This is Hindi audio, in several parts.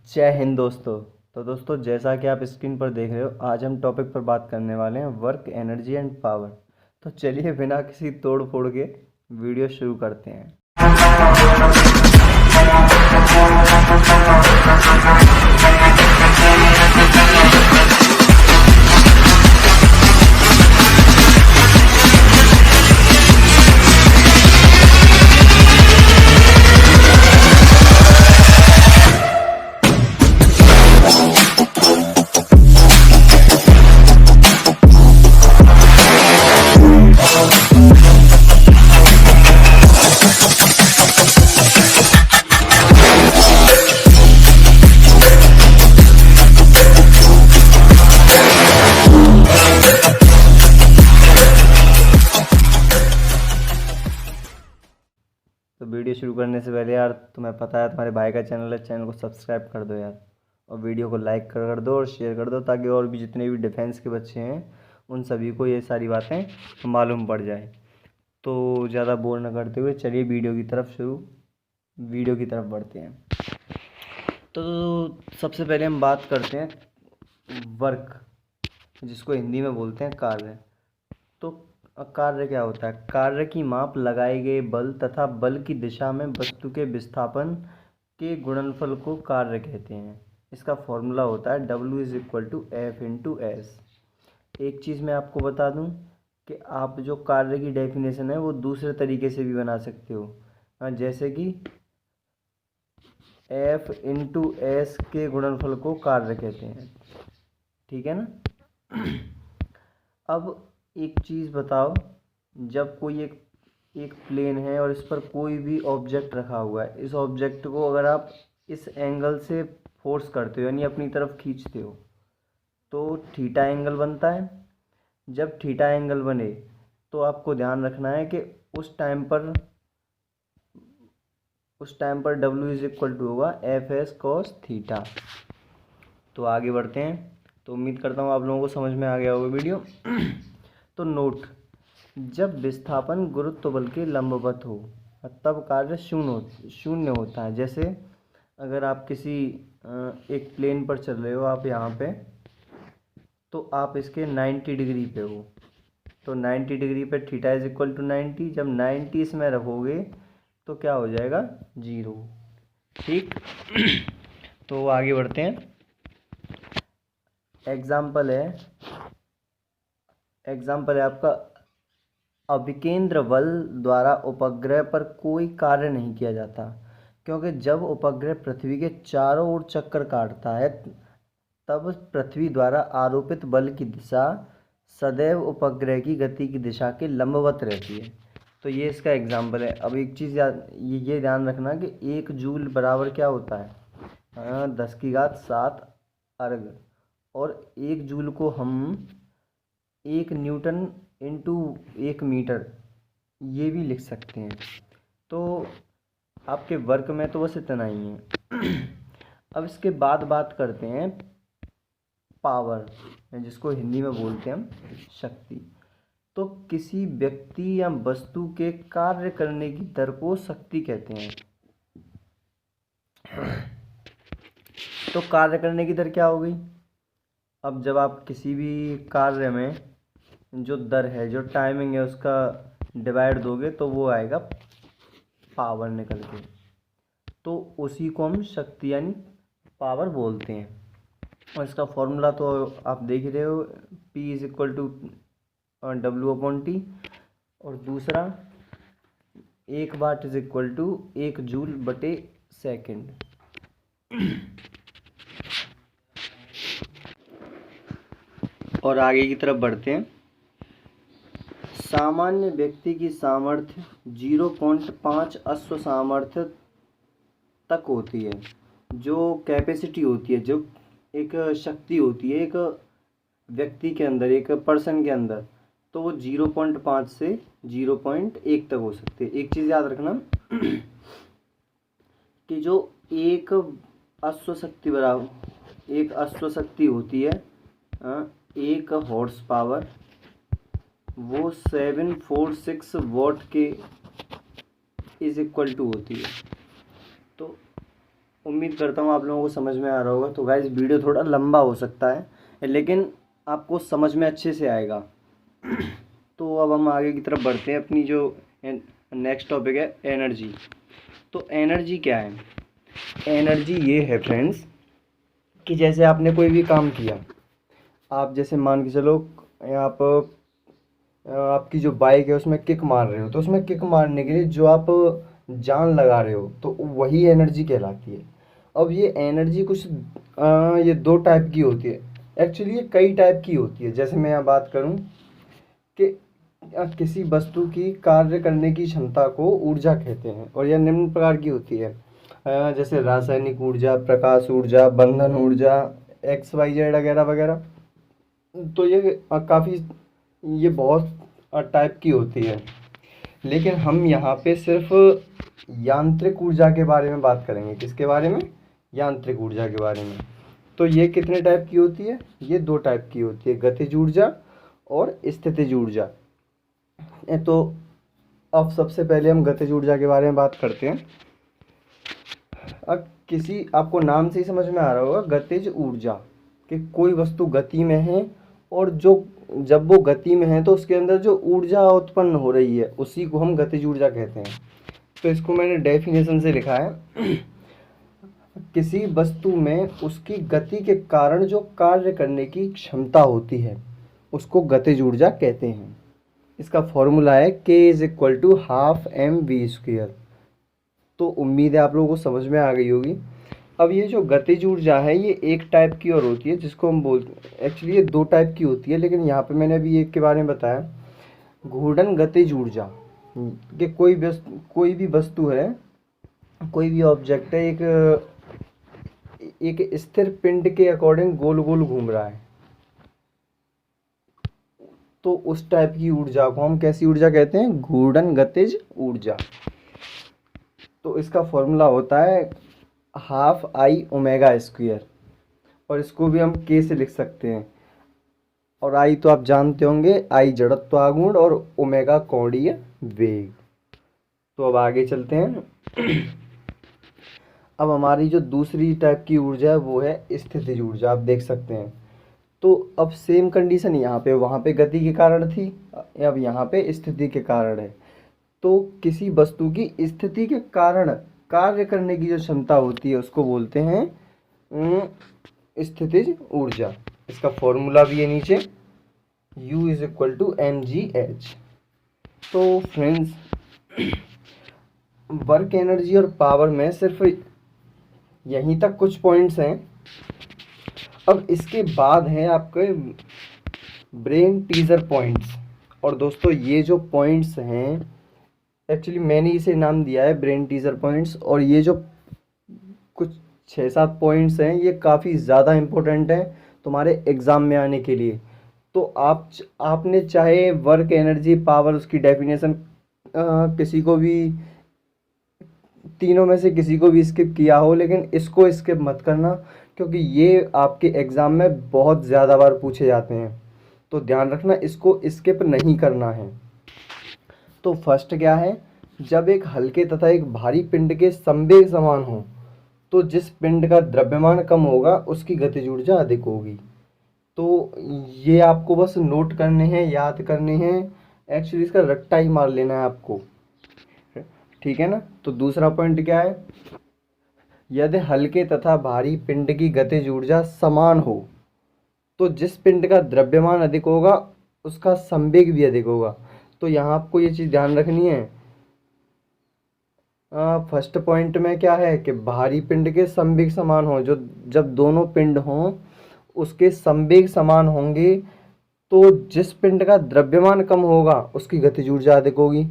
जय हिंद दोस्तों। तो दोस्तों, जैसा कि आप स्क्रीन पर देख रहे हो, आज हम टॉपिक पर बात करने वाले हैं वर्क, एनर्जी एंड पावर। तो चलिए बिना किसी तोड़ फोड़ के वीडियो शुरू करते हैं। तो वीडियो शुरू करने से पहले यार, तुम्हें पता है तुम्हारे भाई का चैनल है, चैनल को सब्सक्राइब कर दो यार, और वीडियो को लाइक कर दो और शेयर कर दो, ताकि और भी जितने भी डिफेंस के बच्चे हैं उन सभी को ये सारी बातें मालूम पड़ जाए। तो ज़्यादा बोर न करते हुए चलिए वीडियो की तरफ बढ़ते हैं। तो सबसे पहले हम बात करते हैं वर्क, जिसको हिंदी में बोलते हैं कार्य। तो कार्य क्या होता है? कार्य की माप लगाए गए बल तथा बल की दिशा में वस्तु के विस्थापन के गुणनफल को कार्य कहते हैं। इसका फॉर्मूला होता है W=F/S। एक चीज़ मैं आपको बता दूं कि आप जो कार्य की डेफिनेशन है वो दूसरे तरीके से भी बना सकते हो, जैसे कि F/S के गुणनफल को कार्य कहते हैं। ठीक है ना? अब एक चीज़ बताओ, जब कोई एक प्लेन है और इस पर कोई भी ऑब्जेक्ट रखा हुआ है, इस ऑब्जेक्ट को अगर आप इस एंगल से फोर्स करते हो यानी अपनी तरफ खींचते हो, तो थीटा एंगल बनता है। जब थीटा एंगल बने तो आपको ध्यान रखना है कि उस टाइम पर W होगा F/S cos थीटा। तो आगे बढ़ते हैं। तो उम्मीद करता हूँ आप लोगों को समझ में आ गया होगा वीडियो। तो नोट, जब विस्थापन गुरुत्व बल के लंबवत हो तब कार्य शून्य होता है। जैसे अगर आप किसी एक प्लेन पर चल रहे हो, आप यहाँ पे, तो आप इसके 90 डिग्री पे हो, तो 90 डिग्री पे θ=90। जब 90 इसमें रखोगे तो क्या हो जाएगा? 0। ठीक। तो आगे बढ़ते हैं। एग्जाम्पल है आपका, अभिकेंद्र बल द्वारा उपग्रह पर कोई कार्य नहीं किया जाता, क्योंकि जब उपग्रह पृथ्वी के चारों ओर चक्कर काटता है तब पृथ्वी द्वारा आरोपित बल की दिशा सदैव उपग्रह की गति की दिशा के लंबवत रहती है। तो ये इसका एग्जाम्पल है। अब एक चीज़ ये ध्यान रखना कि 1 जूल बराबर क्या होता है? 10⁻7 अर्ग। और 1 जूल को हम 1 न्यूटन इंटू 1 मीटर ये भी लिख सकते हैं। तो आपके वर्क में तो बस इतना ही है। अब इसके बाद बात करते हैं पावर, जिसको हिंदी में बोलते हैं हम शक्ति। तो किसी व्यक्ति या वस्तु के कार्य करने की दर को शक्ति कहते हैं। तो कार्य करने की दर क्या हो गई? अब जब आप किसी भी कार्य में जो दर है, जो टाइमिंग है, उसका डिवाइड दोगे तो वो आएगा पावर निकल के। तो उसी को हम शक्ति यानी पावर बोलते हैं। और इसका फॉर्मूला तो आप देख रहे हो, P=W/T। और दूसरा 1 वाट =1 जूल/सेकेंड। और आगे की तरफ बढ़ते हैं। सामान्य व्यक्ति की सामर्थ्य 0.5 अश्व सामर्थ्य तक होती है। जो कैपेसिटी होती है, जो एक शक्ति होती है एक व्यक्ति के अंदर, एक पर्सन के अंदर, तो वो 0.5 से 0.1 तक हो सकती है। एक चीज़ याद रखना कि जो एक अश्व शक्ति होती है, एक हॉर्स पावर, वो 746 वॉट के इज इक्वल टू होती है। तो उम्मीद करता हूँ आप लोगों को समझ में आ रहा होगा। तो गाइस वीडियो थोड़ा लंबा हो सकता है लेकिन आपको समझ में अच्छे से आएगा। तो अब हम आगे की तरफ बढ़ते हैं। अपनी जो नेक्स्ट टॉपिक है एनर्जी। तो एनर्जी क्या है? एनर्जी ये है फ्रेंड्स कि जैसे आपने कोई भी काम किया, आप जैसे मान के चलो आप आपकी जो बाइक है उसमें किक मार रहे हो, तो उसमें किक मारने के लिए जो आप जान लगा रहे हो तो वही एनर्जी कहलाती है। अब ये एनर्जी कुछ ये दो टाइप की होती है। एक्चुअली ये कई टाइप की होती है। जैसे मैं यहाँ बात करूँ कि किसी वस्तु की कार्य करने की क्षमता को ऊर्जा कहते हैं और यह निम्न प्रकार की होती है। जैसे रासायनिक ऊर्जा, प्रकाश ऊर्जा, बंधन ऊर्जा, एक्स वाई जेड वगैरह वगैरह। तो ये काफ़ी ये बहुत टाइप की होती है। लेकिन हम यहाँ पे सिर्फ यांत्रिक ऊर्जा के बारे में बात करेंगे। किसके बारे में? यांत्रिक ऊर्जा के बारे में। तो ये कितने टाइप की होती है? ये दो टाइप की होती है, गतिज ऊर्जा और स्थितिज ऊर्जा। तो अब सबसे पहले हम गतिज ऊर्जा के बारे में बात करते हैं। अब किसी आपको नाम से ही समझ में आ रहा होगा गतिज ऊर्जा, कि कोई वस्तु गति में है और जो जब वो गति में है तो उसके अंदर जो ऊर्जा उत्पन्न हो रही है उसी को हम गतिज ऊर्जा कहते हैं। तो इसको मैंने डेफिनेशन से लिखा है किसी वस्तु में उसकी गति के कारण जो कार्य करने की क्षमता होती है उसको गतिज ऊर्जा कहते हैं। इसका फॉर्मूला है K=12 mv²। तो उम्मीद है आप लोगों को समझ में आ गई होगी। अब ये जो गतिज ऊर्जा है ये एक टाइप की और होती है जिसको हम बोलते, एक्चुअली ये दो टाइप की होती है लेकिन यहाँ पे मैंने अभी एक के बारे में बताया, घूर्णन गतिज ऊर्जा। कि कोई भी वस्तु है, कोई भी ऑब्जेक्ट है, एक स्थिर पिंड के अकॉर्डिंग गोल गोल घूम रहा है, तो उस टाइप की ऊर्जा को हम कैसी ऊर्जा कहते हैं? घूर्णन गतिज ऊर्जा। तो इसका फॉर्मूला होता है 12I⍵²। और इसको भी हम K से लिख सकते हैं। और I तो आप जानते होंगे, I जड़त्व आघूर्ण और ओमेगा कोणीय वेग। तो अब आगे चलते हैं। अब हमारी जो दूसरी टाइप की ऊर्जा है वो है स्थितिज ऊर्जा। आप देख सकते हैं। तो अब सेम कंडीशन यहाँ पे, वहाँ पे गति के कारण थी, अब यहाँ पे स्थिति के कारण है। तो किसी वस्तु की स्थिति के कारण कार्य करने की जो क्षमता होती है उसको बोलते हैं स्थितिज ऊर्जा। इसका फॉर्मूला भी है नीचे, U=mgh। तो फ्रेंड्स वर्क एनर्जी और पावर में सिर्फ यहीं तक कुछ पॉइंट्स हैं। अब इसके बाद है आपके ब्रेन टीजर पॉइंट्स। और दोस्तों ये जो पॉइंट्स हैं, एक्चुअली मैंने इसे नाम दिया है ब्रेन टीजर पॉइंट्स। और ये जो कुछ 6-7 पॉइंट्स हैं ये काफ़ी ज़्यादा इम्पोर्टेंट हैं तुम्हारे एग्ज़ाम में आने के लिए। तो आपने चाहे वर्क एनर्जी पावर उसकी डेफिनेशन किसी को भी, तीनों में से किसी को भी स्किप किया हो, लेकिन इसको स्किप मत करना क्योंकि ये आपके एग्ज़ाम में बहुत ज़्यादा बार पूछे जाते हैं। तो ध्यान रखना, इसको स्किप नहीं करना है। तो फर्स्ट क्या है? जब एक हल्के तथा एक भारी पिंड के संवेग समान हो तो जिस पिंड का द्रव्यमान कम होगा उसकी गतिज ऊर्जा अधिक होगी। तो ये आपको बस नोट करने हैं, याद करने हैं। एक्चुअली इसका रट्टा ही मार लेना है आपको, ठीक है ना। तो दूसरा पॉइंट क्या है? यदि हल्के तथा भारी पिंड की गतिज ऊर्जा समान हो तो जिस पिंड का द्रव्यमान अधिक होगा उसका संवेग भी अधिक होगा। तो यहाँ आपको ये चीज़ ध्यान रखनी है। फर्स्ट पॉइंट में क्या है कि भारी पिंड के संवेग समान हो, जो जब दोनों पिंड हों उसके संवेग समान होंगे तो जिस पिंड का द्रव्यमान कम होगा उसकी गतिज ऊर्जा अधिक होगी।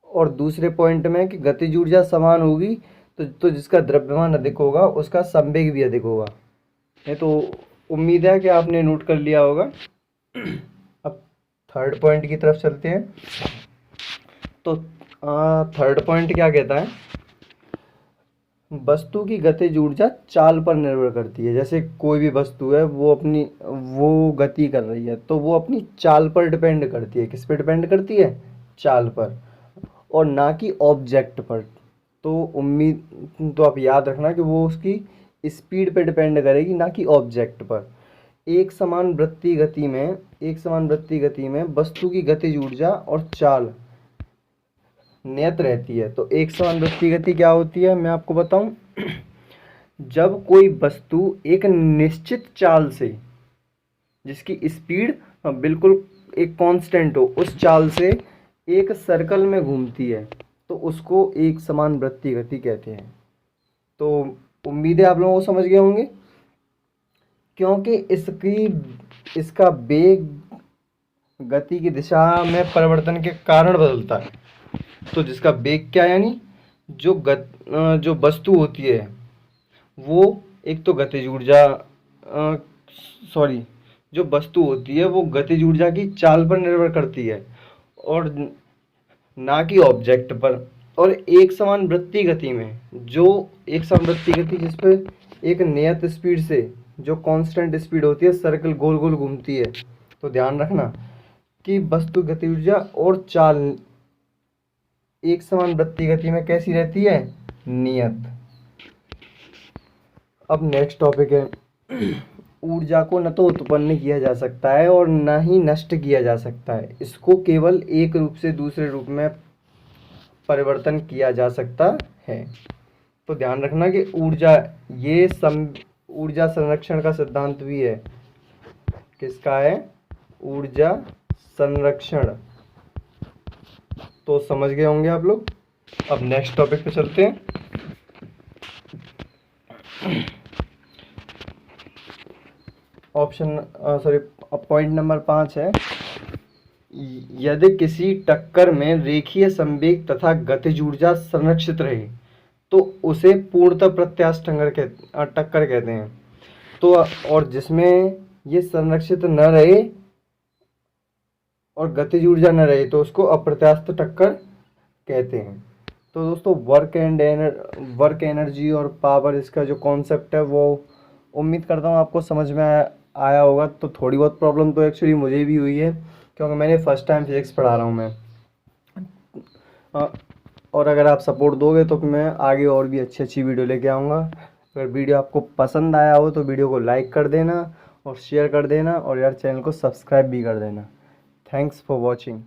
और दूसरे पॉइंट में कि गतिज ऊर्जा समान होगी तो जिसका द्रव्यमान अधिक होगा उसका संवेग भी अधिक होगा। ये तो उम्मीद है कि आपने नोट कर लिया होगा। अब थर्ड पॉइंट की तरफ चलते हैं। तो थर्ड पॉइंट क्या कहता है? वस्तु की गतिज ऊर्जा चाल पर निर्भर करती है। जैसे कोई भी वस्तु है वो गति कर रही है तो वो अपनी चाल पर डिपेंड करती है। किस पे डिपेंड करती है? चाल पर, और ना कि ऑब्जेक्ट पर। तो उम्मीद तो आप याद रखना कि वो उसकी स्पीड पे डिपेंड करेगी, ना कि ऑब्जेक्ट पर। एक समान वृत्तीय गति में वस्तु की गतिज ऊर्जा और चाल नियत रहती है। तो एक समान वृत्तीय गति क्या होती है, मैं आपको बताऊं। जब कोई वस्तु एक निश्चित चाल से, जिसकी स्पीड बिल्कुल एक कांस्टेंट हो, उस चाल से एक सर्कल में घूमती है, तो उसको एक समान वृत्तीय गति कहते हैं। तो उम्मीद है आप लोगों को समझ गए होंगे, क्योंकि इसका वेग गति की दिशा में परिवर्तन के कारण बदलता है। तो जिसका वेग क्या, यानी जो वस्तु होती है वो एक तो गतिज ऊर्जा सॉरी जो वस्तु होती है वो गतिज ऊर्जा की चाल पर निर्भर करती है और ना कि ऑब्जेक्ट पर। और एक समान वृत्तीय गति में जिस पर एक नियत स्पीड से, जो कांस्टेंट स्पीड होती है, सर्कल गोल गोल घूमती है। तो ध्यान रखना कि वस्तु गति ऊर्जा और चाल एक समान वृत्तीय गति में कैसी रहती है, नियत। अब नेक्स्ट टॉपिक है, ऊर्जा को न तो उत्पन्न किया जा सकता है और न ही नष्ट किया जा सकता है। इसको केवल एक रूप से दूसरे रूप में परिवर्तन किया जा सकता है। तो ध्यान रखना कि ऊर्जा संरक्षण का सिद्धांत भी है। किसका है, ऊर्जा संरक्षण। तो समझ गए होंगे आप लोग। अब नेक्स्ट टॉपिक पे चलते हैं। पॉइंट नंबर 5 है, यदि किसी टक्कर में रेखीय संवेग तथा गतिज ऊर्जा संरक्षित रहे तो उसे पूर्णतः प्रत्यास्थ टक्कर कहते हैं। तो और जिसमें ये संरक्षित न रहे और गतिज ऊर्जा न रहे तो उसको अप्रत्यास्थ टक्कर कहते हैं। तो दोस्तों वर्क एनर्जी और पावर, इसका जो कॉन्सेप्ट है वो उम्मीद करता हूँ आपको समझ में आया होगा। तो थोड़ी बहुत प्रॉब्लम तो एक्चुअली मुझे भी हुई है, क्योंकि मैंने फर्स्ट टाइम फिजिक्स पढ़ा रहा हूँ मैं। और अगर आप सपोर्ट दोगे तो मैं आगे और भी अच्छी वीडियो लेके आऊँगा। अगर वीडियो आपको पसंद आया हो तो वीडियो को लाइक कर देना और शेयर कर देना, और यार चैनल को सब्सक्राइब भी कर देना। Thanks for watching.